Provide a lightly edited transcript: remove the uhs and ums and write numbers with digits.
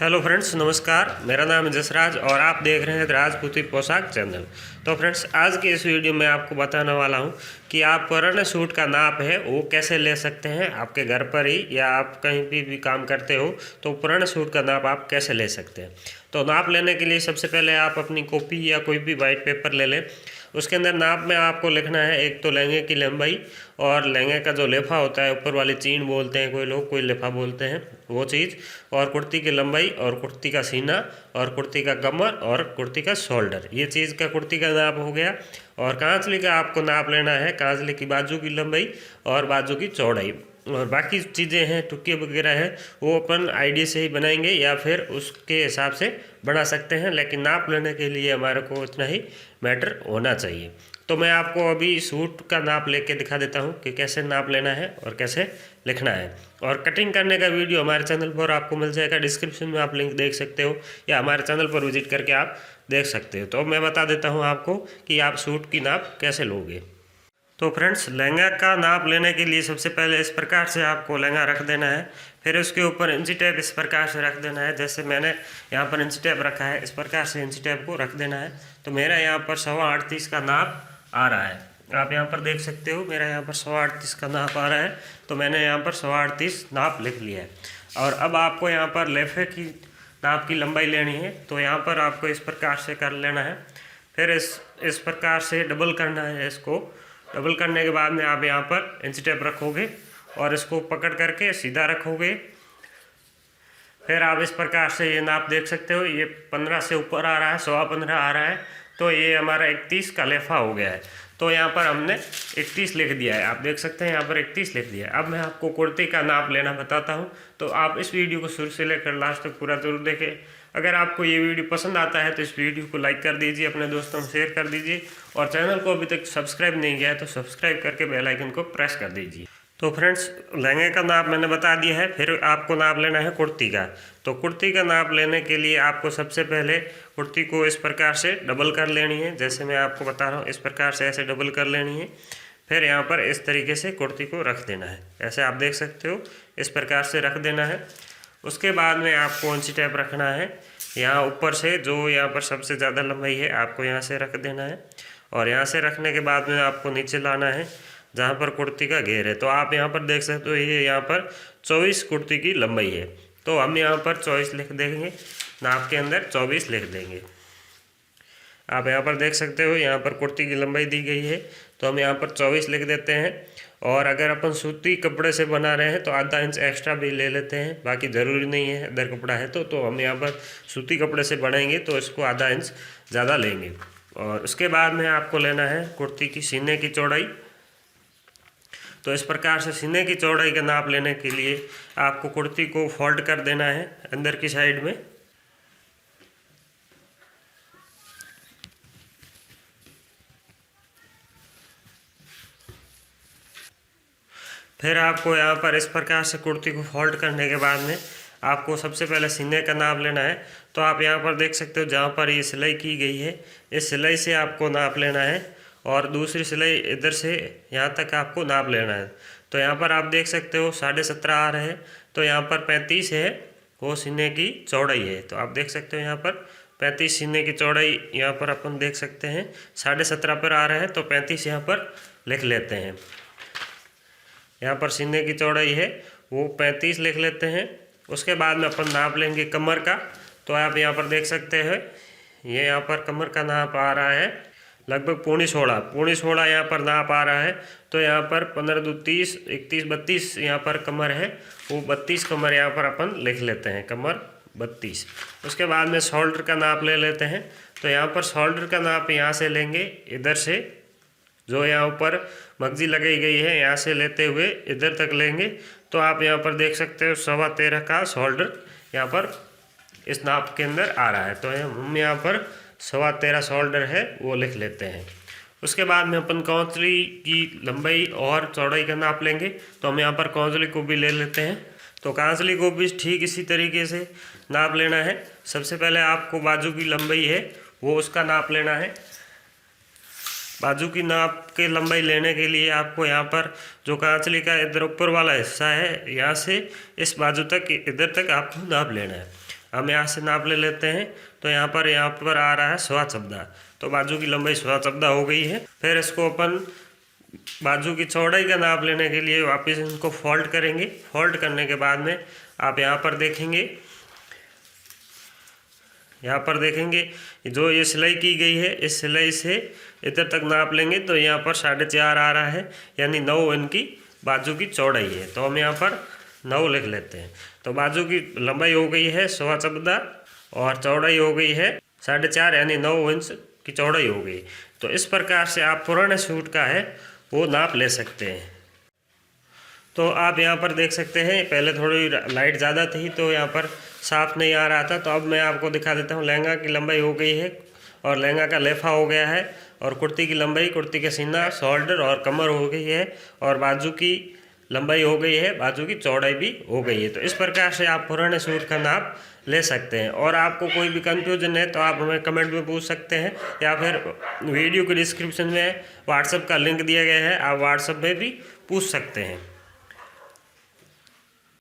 Hello friends, नमस्कार। मेरा नाम है जसराज और आप देख रहे हैं राजपूती पोशाक चैनल। तो फ्रेंड्स, आज की इस वीडियो में आपको बताने वाला हूं कि आप पुराने सूट का नाप है वो कैसे ले सकते हैं आपके घर पर ही, या आप कहीं भी काम करते हो तो पुराने सूट का नाप आप कैसे ले सकते हैं। तो नाप लेने के लिए सबसे पहले आप अपनी कॉपी या कोई भी वाइट पेपर ले लें। उसके अंदर नाप में आपको लिखना है एक तो लहंगे की लंबाई और लहंगे का जो लेफा होता है, ऊपर वाली चीन बोलते हैं कोई लोग, कोई लेफा बोलते हैं, वो चीज़, और कुर्ती की लंबाई और कुर्ती का सीना और कुर्ती का कमर और कुर्ती का शोल्डर, ये चीज़ का कुर्ती का नाप हो गया। और कांचली का आपको नाप लेना है, कांचली की बाजू की लंबाई और बाजू की चौड़ाई। और बाकी चीज़ें हैं, टुक्के वगैरह है, वो अपन आईडी से ही बनाएंगे या फिर उसके हिसाब से बना सकते हैं, लेकिन नाप लेने के लिए हमारे को इतना ही मैटर होना चाहिए। तो मैं आपको अभी सूट का नाप लेके दिखा देता हूँ कि कैसे नाप लेना है और कैसे लिखना है। और कटिंग करने का वीडियो हमारे चैनल पर आपको मिल जाएगा, डिस्क्रिप्शन में आप लिंक देख सकते हो या हमारे चैनल पर विजिट करके आप देख सकते हो। तो मैं बता देता हूँ आपको कि आप सूट की नाप कैसे लोगे। तो फ्रेंड्स, लहंगा का नाप लेने के लिए सबसे पहले इस प्रकार से आपको लहंगा रख देना है। फिर उसके ऊपर इंची टेप इस प्रकार से रख देना है, जैसे मैंने यहाँ पर इंची टेप रखा है, इस प्रकार से इंची टेप को रख देना है। तो मेरा यहाँ पर 1.38 का नाप आ रहा है, आप यहाँ पर देख सकते हो, मेरा यहाँ पर 138 का नाप आ रहा है। तो मैंने यहाँ पर 138 नाप लिख लिया है। और अब आपको यहाँ पर लेफे की नाप की लंबाई लेनी है, तो यहाँ पर आपको इस प्रकार से कर लेना है। फिर इस प्रकार से डबल करना है। इसको डबल करने के बाद में आप यहाँ पर इंच टेप रखोगे और इसको पकड़ करके सीधा रखोगे। फिर आप इस प्रकार से ये नाप देख सकते हो, ये 15 से ऊपर आ रहा है, 15.25 आ रहा है। तो ये हमारा 31 का लेफा हो गया है। तो यहाँ पर हमने 31 लिख दिया है, आप देख सकते हैं यहाँ पर 31 लिख दिया है। अब मैं आपको कुर्ती का नाप लेना बताता हूँ, तो आप इस वीडियो को शुरू से लेकर लास्ट तक पूरा जरूर देखें। अगर आपको ये वीडियो पसंद आता है तो इस वीडियो को लाइक कर दीजिए, अपने दोस्तों में शेयर कर दीजिए, और चैनल को अभी तक सब्सक्राइब नहीं किया है तो सब्सक्राइब करके बेल आइकन को प्रेस कर दीजिए। तो फ्रेंड्स, लहंगे का नाप मैंने बता दिया है। फिर आपको नाप लेना है कुर्ती का। तो कुर्ती का नाप लेने के लिए आपको सबसे पहले कुर्ती को इस प्रकार से डबल कर लेनी है, जैसे मैं आपको बता रहा हूँ, इस प्रकार से ऐसे डबल कर लेनी है। फिर यहाँ पर इस तरीके से कुर्ती को रख देना है, ऐसे आप देख सकते हो, इस प्रकार से रख देना है। उसके बाद में आपको इंची टेप रखना है, यहाँ ऊपर से जो यहाँ पर सबसे ज़्यादा लंबाई है आपको यहाँ से रख देना है। और यहाँ से रखने के बाद में आपको नीचे लाना है जहाँ पर कुर्ती का घेर है। तो आप यहाँ पर देख सकते हो, ये यहाँ पर 24 कुर्ती की लंबाई है। तो हम यहाँ पर 24 लिख देंगे, नाप के अंदर 24 लिख देंगे। आप यहाँ पर देख सकते हो, यहाँ पर कुर्ती की लंबाई दी गई है, तो हम यहाँ पर 24 लिख देते हैं। और अगर अपन सूती कपड़े से बना रहे हैं तो आधा इंच एक्स्ट्रा भी ले लेते हैं, बाकी ज़रूरी नहीं है। अदर कपड़ा है तो हम यहाँ पर सूती कपड़े से बनाएंगे तो इसको आधा इंच ज़्यादा लेंगे। और उसके बाद में आपको लेना है कुर्ती की सीने की चौड़ाई। तो इस प्रकार से सीने की चौड़ाई का नाप लेने के लिए आपको कुर्ती को फोल्ड कर देना है अंदर की साइड में। फिर आपको यहाँ पर इस प्रकार से कुर्ती को फोल्ड करने के बाद में आपको सबसे पहले सीने का नाप लेना है। तो आप यहाँ पर देख सकते हो, जहाँ पर ये सिलाई की गई है, इस सिलाई से आपको नाप लेना है, और दूसरी सिलाई इधर से यहाँ तक आपको नाप लेना है। तो यहाँ पर आप देख सकते हो 17.5 आ रहे हैं, तो यहाँ पर 35 है वो सीने की चौड़ाई है। तो आप देख सकते हो यहाँ पर 35 सीने की चौड़ाई, यहाँ पर अपन देख सकते हैं 17.5 पर आ रहा है, तो 35 यहाँ पर लिख लेते हैं। यहाँ पर सीने की चौड़ाई है वो 35 लिख लेते हैं। उसके बाद में अपन नाप लेंगे कमर का। तो आप यहाँ पर देख सकते हैं, ये यहाँ पर कमर का नाप आ रहा है लगभग 16.5 यहाँ पर नाप आ रहा है। तो यहाँ पर 15 2 30 31 32 यहाँ पर कमर है, वो 32 कमर यहाँ पर अपन लिख लेते हैं, कमर 32। उसके बाद में शोल्डर का नाप ले लेते हैं। तो यहाँ पर शोल्डर का नाप यहाँ से लेंगे, इधर से जो यहाँ ऊपर मगजी लगाई गई है यहाँ से लेते हुए इधर तक लेंगे। तो आप यहाँ पर देख सकते हो 13.25 का शोल्डर यहाँ पर इस नाप के अंदर आ रहा है। तो हम यहाँ पर 13.25 शोल्डर है वो लिख लेते हैं। उसके बाद में अपन कौंचली की लंबाई और चौड़ाई का नाप लेंगे। तो हम यहाँ पर कौंचली को भी ले लेते हैं। तो कौंचली को भी ठीक इसी तरीके से नाप लेना है। सबसे पहले आपको बाजू की लंबाई है वो उसका नाप लेना है। बाजू की नाप के लंबाई लेने के लिए आपको यहाँ पर जो कांचली का इधर ऊपर वाला हिस्सा है, यहाँ से इस बाजू तक इधर तक आपको नाप लेना है। हम यहाँ से नाप ले लेते हैं। तो यहाँ पर आ रहा है 14.5। तो बाजू की लंबाई 14.5 हो गई है। फिर इसको अपन बाजू की चौड़ाई का नाप लेने के लिए वापस इनको फोल्ड करेंगे। फोल्ड करने के बाद में आप यहाँ पर देखेंगे जो ये सिलाई की गई है, इस सिलाई से इधर तक नाप लेंगे तो यहाँ पर 4.5 आ रहा है, यानी 9 इनकी बाजू की चौड़ाई है। तो हम यहाँ पर 9 लिख लेते हैं। तो बाजू की लंबाई हो गई है 14.5 और चौड़ाई हो गई है 4.5, यानी 9 इंच की चौड़ाई हो गई। तो इस प्रकार से आप पुराने सूट का है वो नाप ले सकते हैं। तो आप यहाँ पर देख सकते हैं पहले थोड़ी लाइट ज़्यादा थी तो यहाँ पर साफ नहीं आ रहा था। तो अब मैं आपको दिखा देता हूँ। लहंगा की लंबाई हो गई है और लहंगा का लेफा हो गया है, और कुर्ती की लंबाई, कुर्ती का सीना, शोल्डर और कमर हो गई है, और बाजू की लंबाई हो गई है, बाजू की चौड़ाई भी हो गई है। तो इस प्रकार से आप पुराने सूट का नाप ले सकते हैं। और आपको कोई भी कंफ्यूजन है तो आप हमें कमेंट में पूछ सकते हैं, या फिर वीडियो के डिस्क्रिप्शन में व्हाट्सएप का लिंक दिया गया है, आप व्हाट्सएप में भी पूछ सकते हैं।